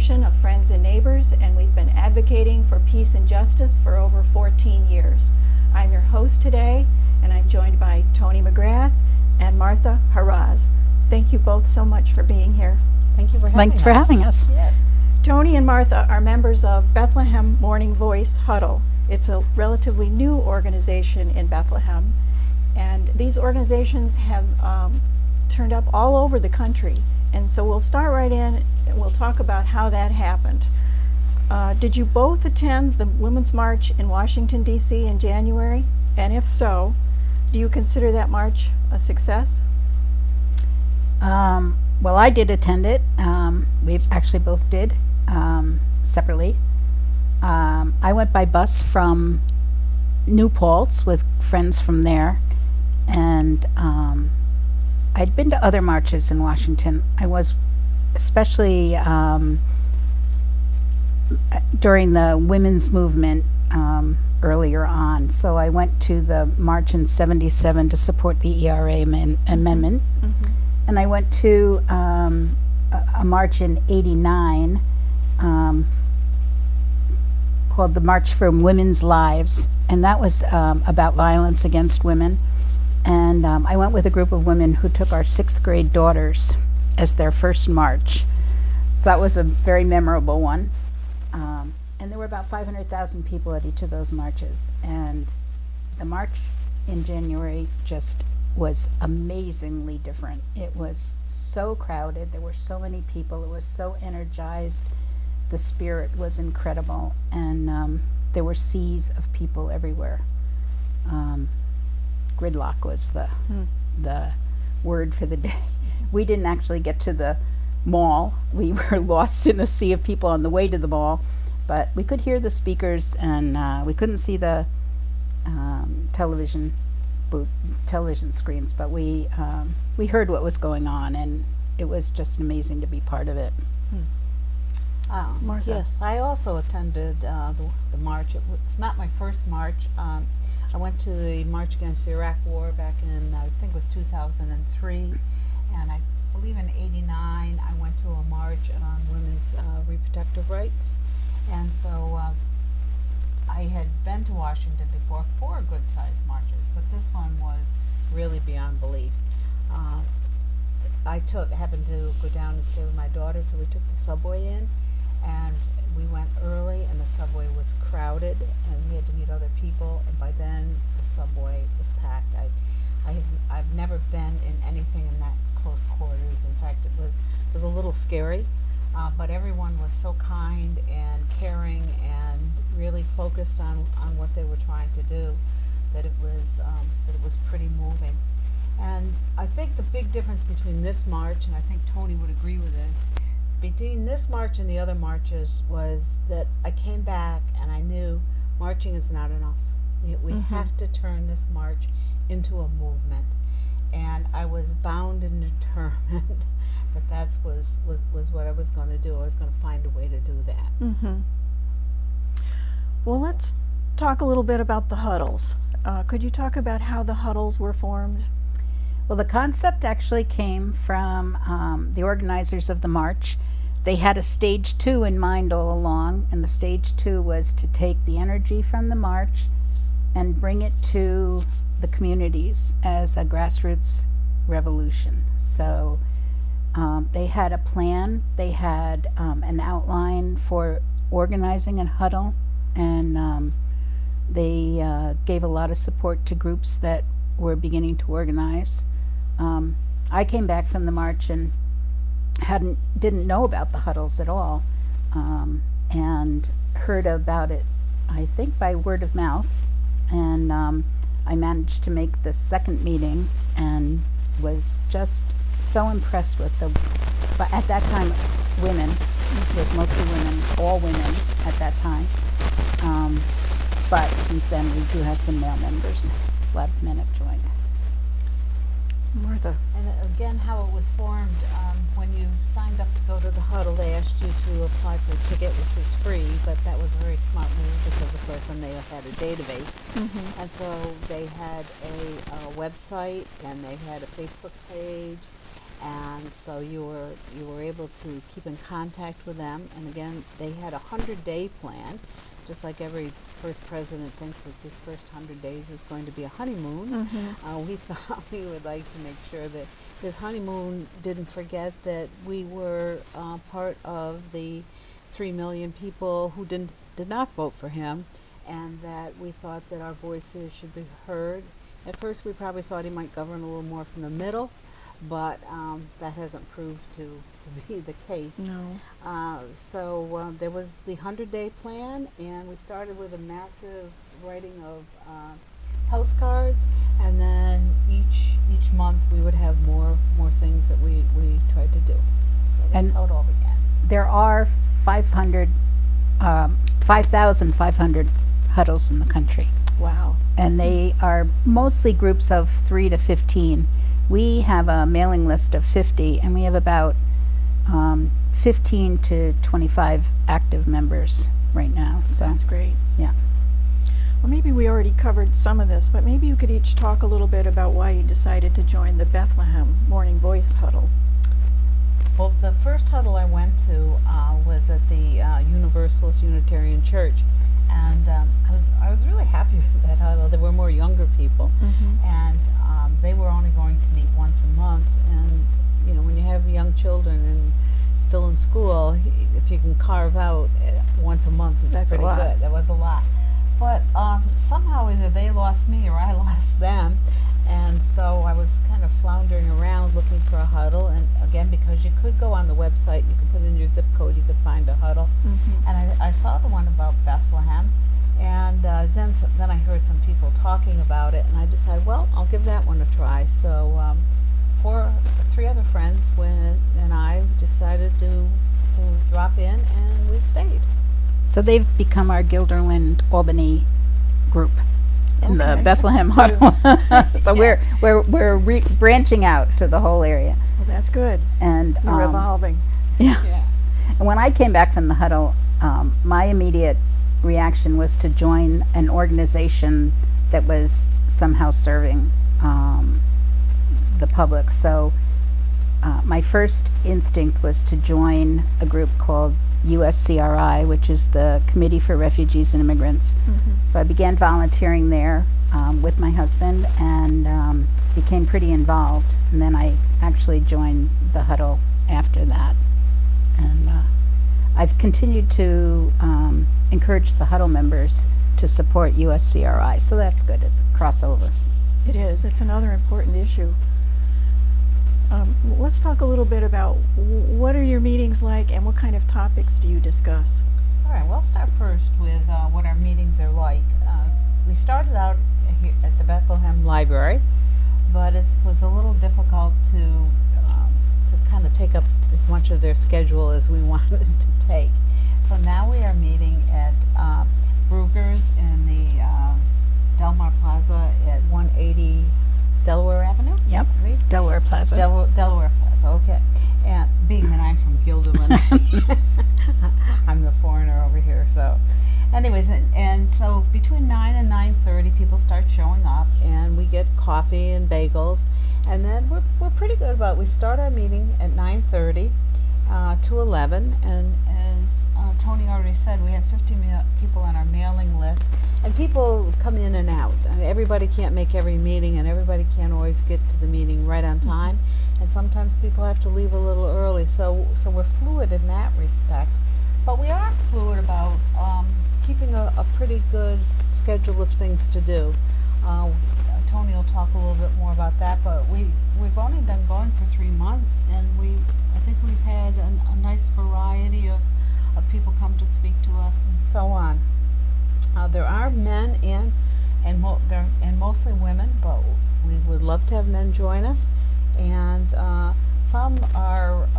organization of friends and neighbors, and we've been advocating for peace and justice for over 14 years. I'm your host today, and I'm joined by Toni McGrath and Martha Harausz. Thank you both so much for being here. Thank you for having us. Thanks for having us. Yes. Toni and Martha are members of Bethlehem Morning Voice Huddle. It's a relatively new organization in Bethlehem, and these organizations have turned up all over the country. And so we'll start right in and we'll talk about how that happened. Did you both attend the Women's March in Washington, D.C. in January? And if so, do you consider that march a success? Well, I did attend it. We actually both did, separately. I went by bus from New Paltz with friends from there, and I'd been to other marches in Washington. I was especially during the women's movement earlier on. So I went to the march in '77 to support the ERA amendment. Mm-hmm. And I went to a march in '89 called the March for Women's Lives, and that was about violence against women. And I went with a group of women who took our 6th grade daughters as their first march. So that was a very memorable one. And there were about 500,000 people at each of those marches. And the march in January just was amazingly different. It was so crowded. There were so many people. It was so energized. The spirit was incredible. And there were seas of people everywhere. Gridlock was the word for the day. We didn't actually get to the mall. We were lost in a sea of people on the way to the mall, but we could hear the speakers, and we couldn't see the television screens, but we heard what was going on, and it was just amazing to be part of it. Martha. Yes, I also attended the march. It's not my first march. I went to the March Against the Iraq War back in, I think it was 2003, and I believe in '89 I went to a march on women's reproductive rights. And so I had been to Washington before for good-sized marches, but this one was really beyond belief. I happened to go down and stay with my daughter, so we took the subway in, and we went early, and the subway was crowded, and we had to meet other people, and by then the subway was packed. I've never been in anything in that close quarters. In fact, it was a little scary, but everyone was so kind and caring and really focused on what they were trying to do that it was pretty moving. And I think the big difference between this march, and I think Toni would agree with this, between this march and the other marches was that I came back and I knew marching is not enough. We have to turn this march into a movement. And I was bound and determined that was what I was going to do. I was going to find a way to do that. Mm-hmm. Well, let's talk a little bit about the huddles. Could you talk about how the huddles were formed? Well, the concept actually came from the organizers of the march. They had a stage 2 in mind all along, and the stage 2 was to take the energy from the march and bring it to the communities as a grassroots revolution. So they had a plan. They had an outline for organizing a huddle, and they gave a lot of support to groups that were beginning to organize. I came back from the march and didn't know about the huddles at all, and heard about it, I think, by word of mouth. And I managed to make the second meeting and was just so impressed with but at that time, women. It was mostly women, all women at that time. But since then, we do have some male members. A lot of men have joined. Martha. And again, how it was formed, when you signed up to go to the huddle, they asked you to apply for a ticket, which was free, but that was a very smart move because, of course, then they had a database. Mm-hmm. And so they had a website, and they had a Facebook page, and so you were able to keep in contact with them. And again, they had a 100-day plan, just like every first president thinks that this first 100 days is going to be a honeymoon. We thought we would like to make sure that his honeymoon didn't forget that we were part of the 3 million people who did not vote for him, and that we thought that our voices should be heard. At first, we probably thought he might govern a little more from the middle, but that hasn't proved to be the case. No. So there was the 100-day plan, and we started with a massive writing of postcards, and then each month we would have more things that we tried to do. So that's And how it all began. There are 5,500 huddles in the country, Wow. and they are mostly groups of 3 to 15. We have a mailing list of 50, and we have about 15 to 25 active members right now. So That's great. yeah. Well, maybe we already covered some of this, but maybe you could each talk a little bit about why you decided to join the Bethlehem Morning Voice Huddle. Well, the first huddle I went to was at the Universalist Unitarian Church, and I was really happy with that huddle. There were more younger people, and they were only going to meet once a month. And you know, when you have young children and still in school, if you can carve out once a month, is That's a pretty lot. good. That was a lot. But somehow either they lost me or I lost them. And so I was kind of floundering around looking for a huddle. And again, because you could go on the website, you could put in your zip code, you could find a huddle. And I saw the one about Bethlehem. And then I heard some people talking about it. And I decided, well, I'll give that one a try. So 3 other friends and I decided to drop in, and we've stayed. So they've become our Guilderland Albany group in the Okay. Bethlehem Huddle. So we're branching out to the whole area. Well, that's good. And You're evolving. Yeah. and when I came back from the huddle, my immediate reaction was to join an organization that was somehow serving the public. So my first instinct was to join a group called USCRI, which is the Committee for Refugees and Immigrants. So I began volunteering there with my husband, and became pretty involved. And then I actually joined the huddle after that. And I've continued to encourage the huddle members to support USCRI. So that's good. It's a crossover. It is. It's another important issue. Let's talk a little bit about what are your meetings like and what kind of topics do you discuss? All right, we'll start first with what our meetings are like. We started out here at the Bethlehem Library, but it was a little difficult to kind of take up as much of their schedule as we wanted to take. So now we are meeting at Brugger's in the Delmar Plaza at 180 Delaware Avenue? Yep. I believe? Delaware Plaza. Delaware Plaza, okay. And being that I'm from Guilderland, I'm the foreigner over here. So, anyways, and so between 9 and 9:30, people start showing up, and we get coffee and bagels, and then we're pretty good about. We start our meeting at 9:30 to 11, and as Tony already said, we have 50 people on our mailing list, and people come in and out. I mean, everybody can't make every meeting, and everybody can't always get to the meeting right on time, and sometimes people have to leave a little early. So we're fluid in that respect, but we aren't fluid about keeping a pretty good schedule of things to do. Tony will talk a little bit more about that, but we've only been going for 3 months, and I think we've had a nice variety of people come to speak to us and so on. There are men and mostly women, but we would love to have men join us. And some are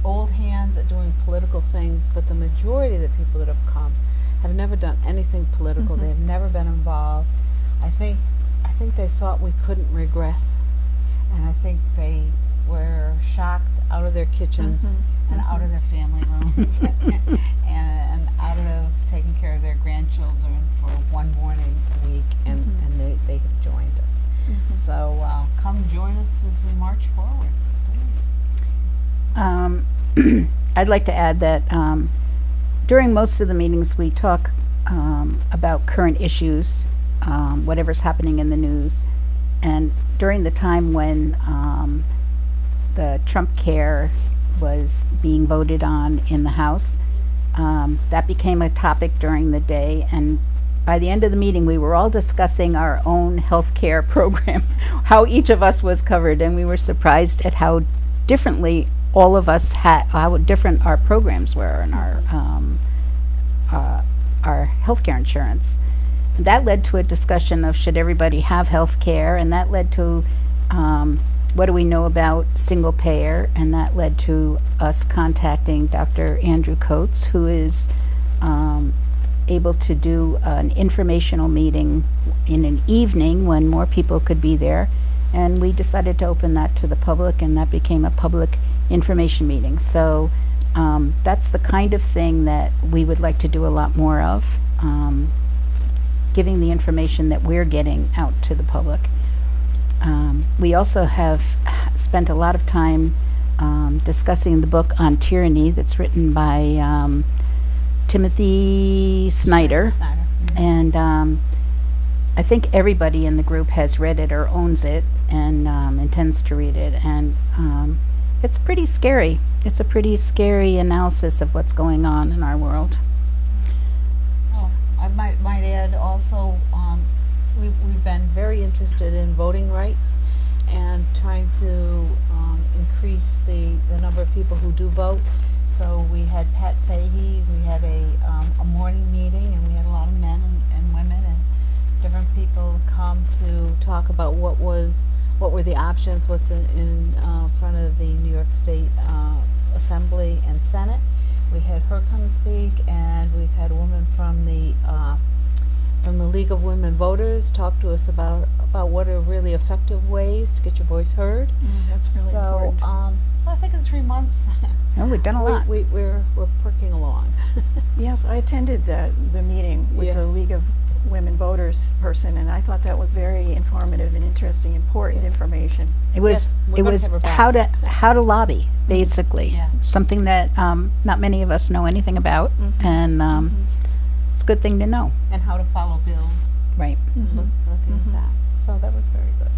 old hands at doing political things, but the majority of the people that have come have never done anything political. They have never been involved. I think they thought we couldn't regress, and I think they were shocked out of their kitchens and out of their family rooms and out of taking care of their grandchildren for one morning a week, and they have joined us. So come join us as we march forward. I'd like to add that during most of the meetings we talk about current issues, whatever's happening in the news, and during the time when the Trump Care was being voted on in the House, that became a topic during the day, and by the end of the meeting we were all discussing our own health care program, how each of us was covered, and we were surprised at how differently all of us had, how different our programs were and our health care insurance. That led to a discussion of should everybody have health care, and that led to what do we know about single payer, and that led to us contacting Dr. Andrew Coates, who is able to do an informational meeting in an evening when more people could be there, and we decided to open that to the public, and that became a public information meeting. So that's the kind of thing that we would like to do a lot more of, giving the information that we're getting out to the public. We also have spent a lot of time discussing the book on tyranny that's written by Timothy Snyder. And I think everybody in the group has read it or owns it and intends to read it. And it's pretty scary. It's a pretty scary analysis of what's going on in our world. Oh, I might add also, we've been very interested in voting rights and trying to increase the number of people who do vote. So we had Pat Fahey, we had a morning meeting, and we had a lot of men and women and different people come to talk about what were the options, what's in front of the New York State Assembly and Senate. We had her come and speak, and we've had a woman from the League of Women Voters talk to us about what are really effective ways to get your voice heard. That's really important. So I think in 3 months, Oh, we've done a lot. we're perking along. Yes, I attended the meeting with Yeah. the League of Women Voters person, and I thought that was very informative and interesting, important information. It was Yes, we're gonna have her back. how to lobby, basically. Yeah. Something that not many of us know anything about, and it's a good thing to know. And how to follow bills. Right. Looking at that. So that was very good.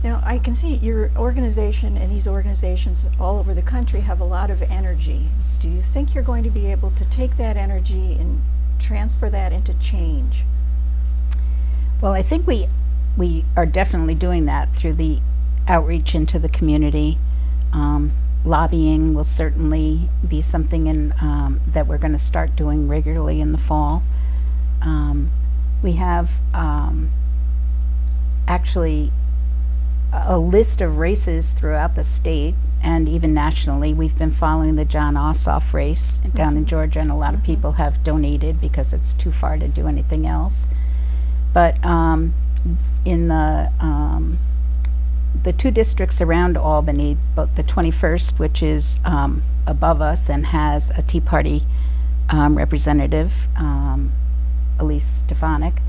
Now, I can see your organization and these organizations all over the country have a lot of energy. Do you think you're going to be able to take that energy and transfer that into change? Well, I think we are definitely doing that through the outreach into the community. Lobbying will certainly be something that we're going to start doing regularly in the fall. We have actually a list of races throughout the state and even nationally. We've been following the John Ossoff race down in Georgia, and a lot of people have donated because it's too far to do anything else. But in the two districts around Albany, both the 21st, which is above us and has a Tea Party representative, Elise Stefanik,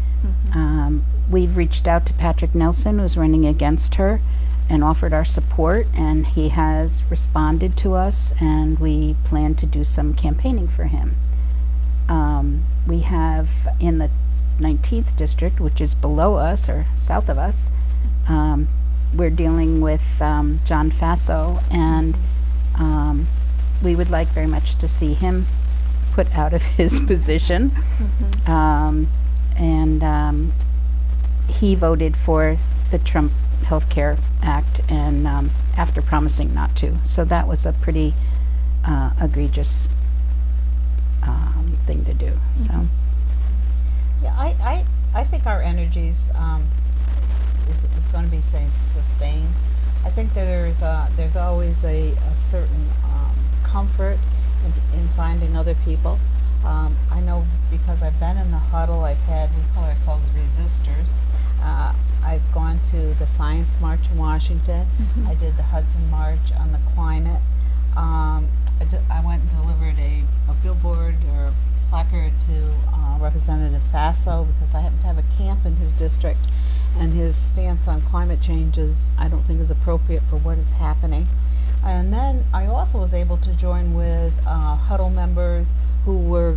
we've reached out to Patrick Nelson, who's running against her, and offered our support, and he has responded to us, and we plan to do some campaigning for him. We have in the 19th district, which is below us or south of us, we're dealing with John Faso, and we would like very much to see him put out of his position. And he voted for the Trump Health Care Act, and after promising not to. So that was a pretty egregious thing to do. So. Yeah, I think our energies is going to be sustained. I think that there's always a certain comfort in finding other people. I know because I've been in the huddle, we call ourselves resistors. I've gone to the Science March in Washington. I did the Hudson March on the climate. I went and delivered a billboard or placard to Representative Faso because I happen to have a camp in his district, and his stance on climate change I don't think is appropriate for what is happening. And then I also was able to join with Huddle members who were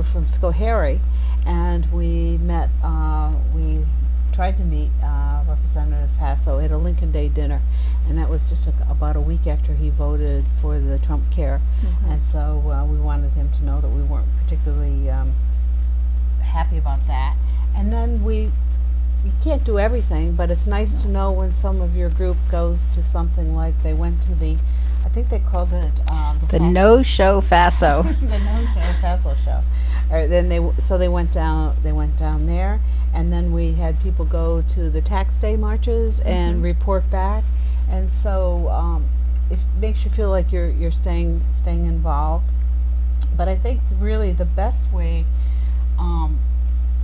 from Schoharie, and we met. We tried to meet Representative Faso at a Lincoln Day dinner, and that was just about a week after he voted for the Trump Care, and so we wanted him to know that we weren't particularly happy about that. And then you can't do everything, but it's nice to know when some of your group goes to something like they went to I think they called it The No Show Faso. the No Show Faso show. Then they went down there, and then we had people go to the tax day marches and report back, and so it makes you feel like you're staying involved. But I think really the best way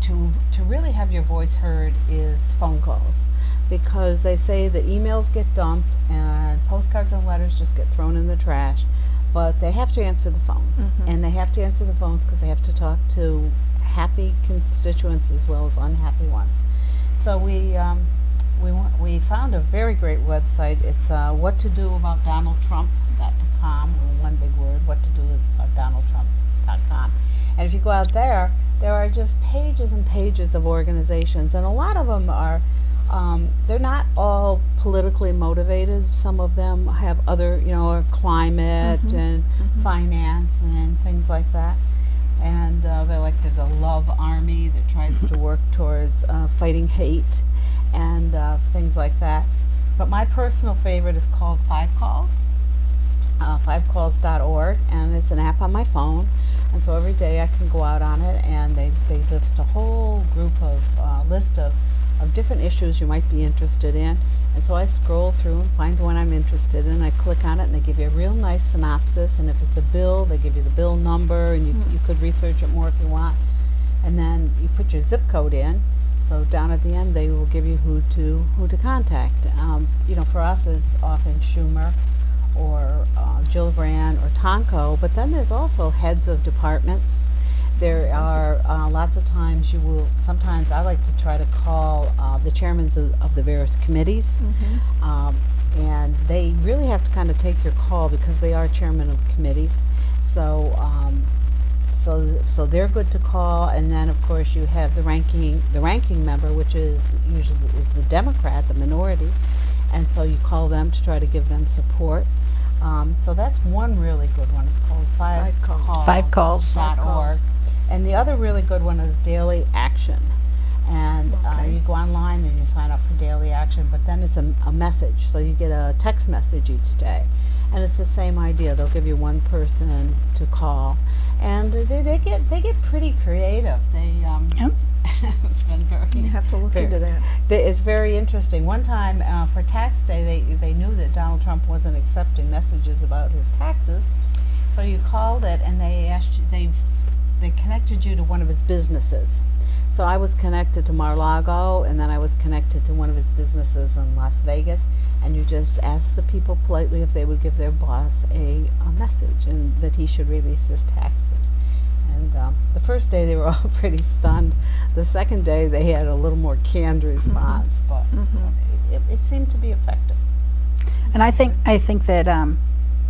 to really have your voice heard is phone calls, because they say the emails get dumped and postcards and letters just get thrown in the trash, but they have to answer the phones, and they have to answer the phones because they have to talk to happy constituents as well as unhappy ones. So we found a very great website. It's whattodoabouttodonaldtrump.com, one big word, whattodoabouttodonaldtrump.com. And if you go out there are just pages and pages of organizations, and a lot of them are, they're not all politically motivated. Some of them have other, climate and finance and things like that. And they're like, there's a love army that tries to work towards fighting hate and things like that. But my personal favorite is called 5 Calls. 5calls.org, and it's an app on my phone, and so every day I can go out on it, and they list a whole list of different issues you might be interested in, and so I scroll through and find one I'm interested in. I click on it, and they give you a real nice synopsis, and if it's a bill, they give you the bill number, and you could research it more if you want, and then you put your zip code in. So down at the end, they will give you who to contact. For us, it's often Schumer or Gillibrand or Tonko, but then there's also heads of departments. There are lots of times sometimes I like to try to call the chairmen of the various committees, and they really have to kind of take your call because they are chairmen of committees. So they're good to call, and then of course you have the ranking member, which is usually the Democrat, the minority, and so you call them to try to give them support. So that's one really good one. It's called 5calls.org. And the other really good one is Daily Action. And you go online and you sign up for Daily Action, but then it's a message. So you get a text message each day. And it's the same idea. They'll give you one person to call. And they get pretty creative. It's been very, You have to look into that. It's very interesting. One time for tax day, they knew that Donald Trump wasn't accepting messages about his taxes, so you called it and they asked you, they connected you to one of his businesses. So I was connected to Mar-a-Lago, and then I was connected to one of his businesses in Las Vegas, and you just asked the people politely if they would give their boss a message and that he should release his taxes. And the first day they were all pretty stunned. The second day they had a little more canned response, but it seemed to be effective. And I think that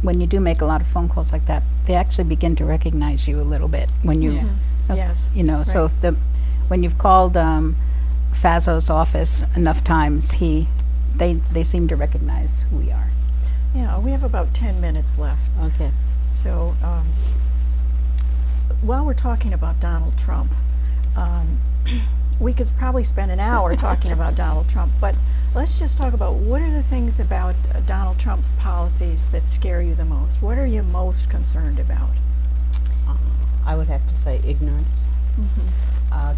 when you do make a lot of phone calls like that, they actually begin to recognize you a little bit when you, Yes. Right. So when you've called Faso's office enough times, they seem to recognize who we are. Yeah, we have about 10 minutes left. Okay. So while we're talking about Donald Trump, we could probably spend an hour talking about Donald Trump, but let's just talk about what are the things about Donald Trump's policies that scare you the most? What are you most concerned about? I would have to say ignorance.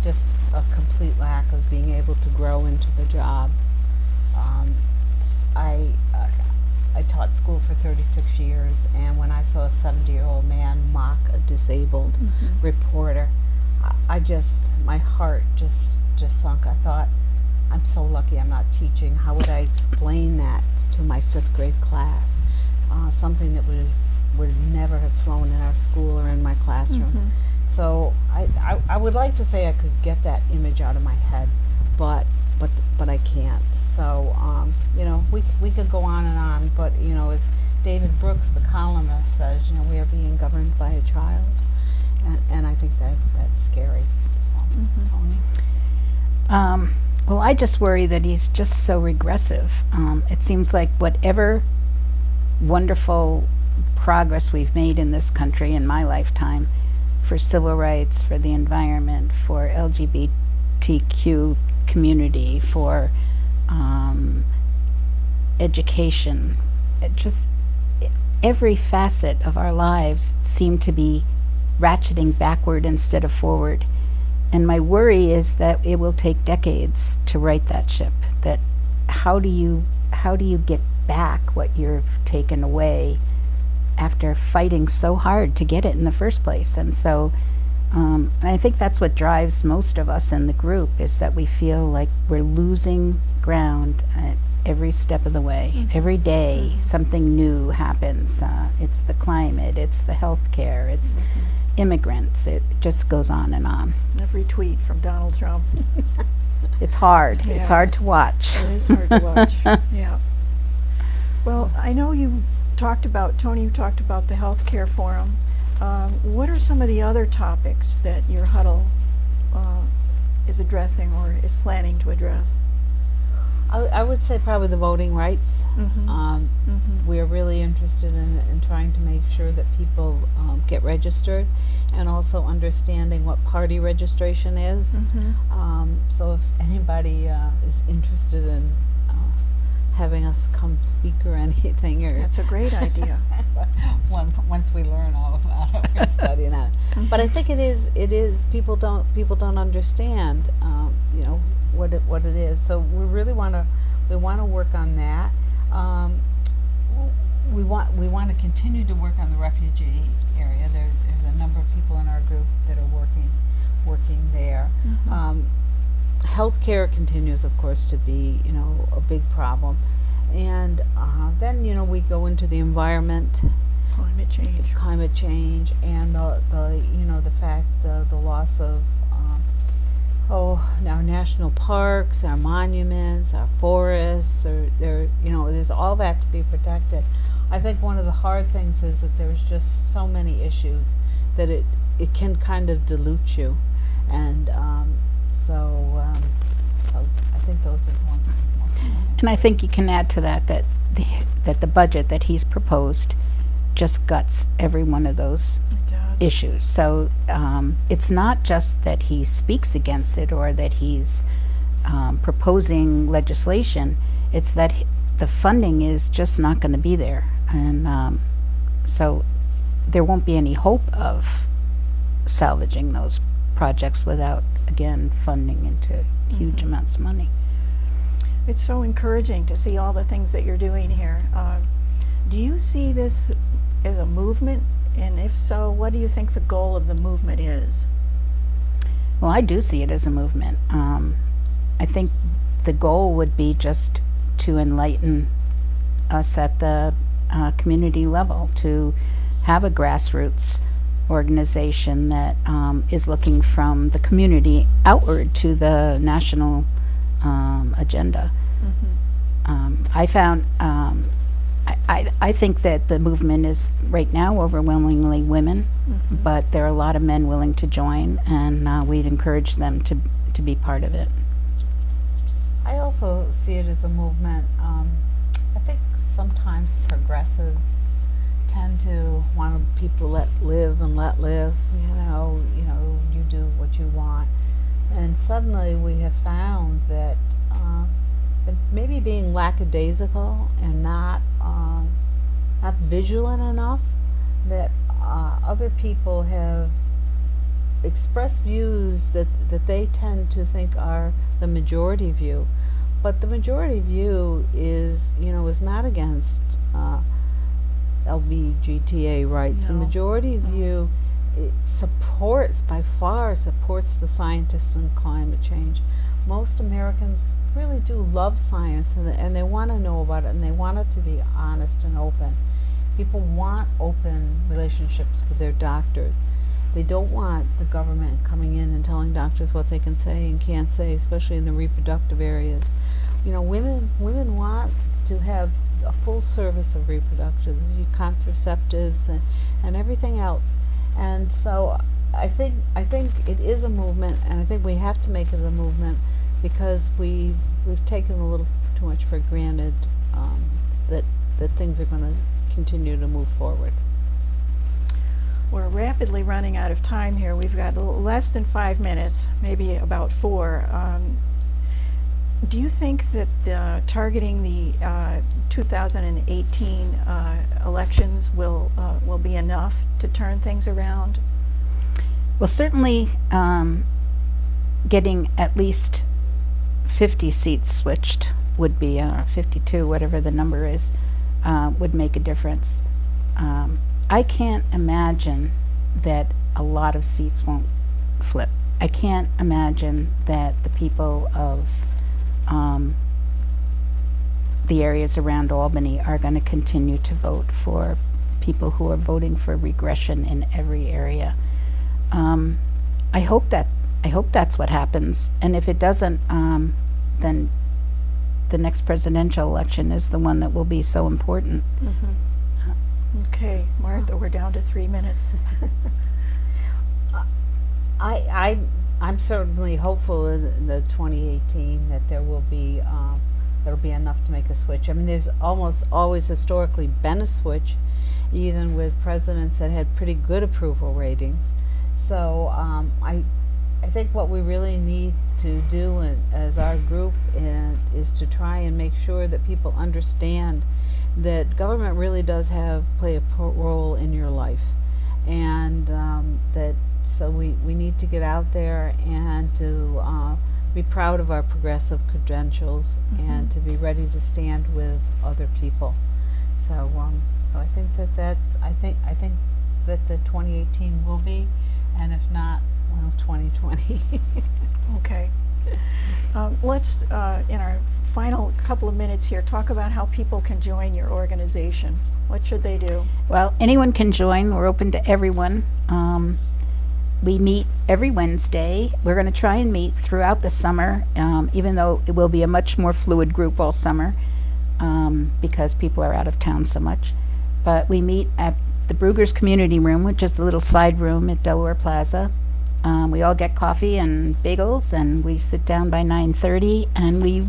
Just a complete lack of being able to grow into the job. I taught school for 36 years, and when I saw a 70-year-old man mock a disabled reporter, my heart just sunk. I thought, I'm so lucky I'm not teaching. How would I explain that to my 5th grade class? Something that would never have flown in our school or in my classroom. So I would like to say I could get that image out of my head, but I can't. So we could go on and on, but as David Brooks, the columnist, says, you know, we are being governed by a child, and I think that's scary. So, Toni? Well, I just worry that he's just so regressive. It seems like whatever wonderful progress we've made in this country in my lifetime for civil rights, for the environment, for LGBTQ community, for education, every facet of our lives seem to be ratcheting backward instead of forward. And my worry is that it will take decades to right that ship. That how do you get back what you've taken away after fighting so hard to get it in the first place? And so and I think that's what drives most of us in the group, is that we feel like we're losing ground at every step of the way. Every day something new happens. It's the climate, it's the healthcare, it's immigrants. It just goes on and on. Every tweet from Donald Trump. It's hard. Yeah. It's hard to watch. It is hard to watch. Yeah. Well, I know Tony, you talked about the healthcare forum. What are some of the other topics that your huddle is addressing or is planning to address? I would say probably the voting rights. We are really interested in trying to make sure that people get registered, and also understanding what party registration is. So if anybody is interested in having us come speak or anything, or That's a great idea. once we learn all about it, we're studying it. But I think it is people don't understand you know what it is. So we really want to work on that. We want to continue to work on the refugee area. There's a number of people in our group that are working there. Healthcare continues, of course, to be, you know, a big problem, and then, you know, we go into the environment, climate change, and the you know, the fact the loss of our national parks, our monuments, our forests, you know, there's all that to be protected. I think one of the hard things is that there's just so many issues that it can kind of dilute you, and so I think those are the ones I'm most important. And I think you can add to that the budget that he's proposed just guts every one of those issues. So it's not just that he speaks against it or that he's proposing legislation. It's that the funding is just not going to be there, and so there won't be any hope of salvaging those projects without, again, funding into huge amounts of money. It's so encouraging to see all the things that you're doing here. Do you see this as a movement? And if so, what do you think the goal of the movement is? Well, I do see it as a movement. I think the goal would be just to enlighten us at the community level, to have a grassroots organization that is looking from the community outward to the national agenda. I found I think that the movement is right now overwhelmingly women, but there are a lot of men willing to join, and we'd encourage them to be part of it. I also see it as a movement. I think sometimes progressives tend to want people let live and let live. You do what you want, and suddenly we have found that maybe being lackadaisical and not vigilant enough, that other people have expressed views that they tend to think are the majority view, but the majority view is not against LGBTQIA rights. No. The majority view by far supports the scientists in climate change. Most Americans really do love science, and they want to know about it, and they want it to be honest and open. People want open relationships with their doctors. They don't want the government coming in and telling doctors what they can say and can't say, especially in the reproductive areas. Women want to have a full service of reproductive, contraceptives and everything else. And so I think it is a movement, and I think we have to make it a movement because we've taken a little too much for granted that things are going to continue to move forward. We're rapidly running out of time here. We've got less than 5 minutes, maybe about 4. Do you think that targeting the 2018 elections will be enough to turn things around? Well, certainly getting at least 50 seats switched would be 52, whatever the number is, would make a difference. I can't imagine that a lot of seats won't flip. I can't imagine that the people of the areas around Albany are going to continue to vote for people who are voting for regression in every area. I hope that's what happens, and if it doesn't, then the next presidential election is the one that will be so important. Mm-hmm. Okay, Martha, we're down to 3 minutes. I'm certainly hopeful in the 2018 that there'll be enough to make a switch. I mean, there's almost always historically been a switch, even with presidents that had pretty good approval ratings. So I think what we really need to do as our group is to try and make sure that people understand that government really does play a role in your life, and so we need to get out there and to be proud of our progressive credentials, mm-hmm. and to be ready to stand with other people. So I think I think that the 2018 will be, and if not, 2020. Okay. Let's, in our final couple of minutes here, talk about how people can join your organization. What should they do? Well, anyone can join. We're open to everyone. We meet every Wednesday. We're going to try and meet throughout the summer, even though it will be a much more fluid group all summer, because people are out of town so much. But we meet at the Brugger's Community Room, which is the little side room at Delaware Plaza. We all get coffee and bagels, and we sit down by 9:30, and we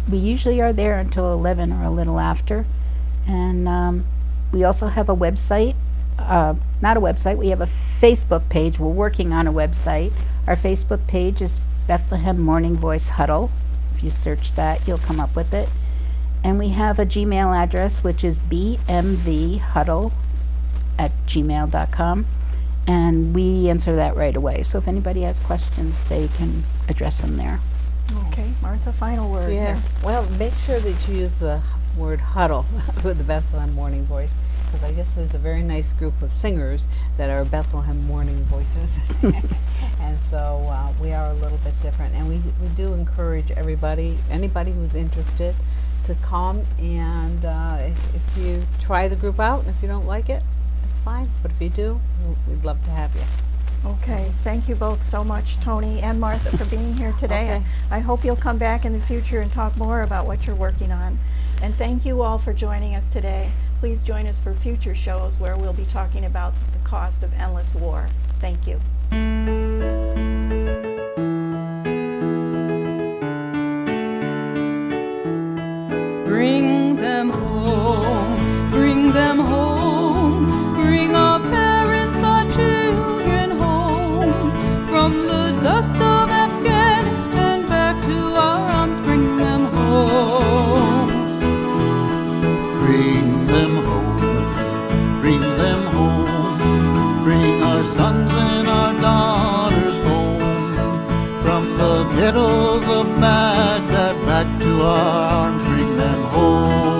usually are there until 11 or a little after. And we also have a website, not a website, we have a Facebook page. We're working on a website. Our Facebook page is Bethlehem Morning Voice Huddle. If you search that, you'll come up with it. And we have a Gmail address, which is bmvhuddle@gmail.com. And we answer that right away. So if anybody has questions, they can address them there. Okay, Martha, final word. Yeah. Here. Well, make sure that you use the word huddle with the Bethlehem Morning Voice, because I guess there's a very nice group of singers that are Bethlehem Morning Voices. And so we are a little bit different. And we do encourage anybody who's interested to come. And if you try the group out, and if you don't like it, it's fine. But if you do, we'd love to have you. Okay, thank you both so much, Toni and Martha, for being here today. Okay. I hope you'll come back in the future and talk more about what you're working on. And thank you all for joining us today. Please join us for future shows where we'll be talking about the cost of endless war. Thank you. Bring them home, bring them home, bring our parents, our children home, from the dust of Afghanistan back to our arms, bring them home. Bring them home, bring them home, bring our sons and our daughters home, from the ghettos of Baghdad back to our arms, bring them home.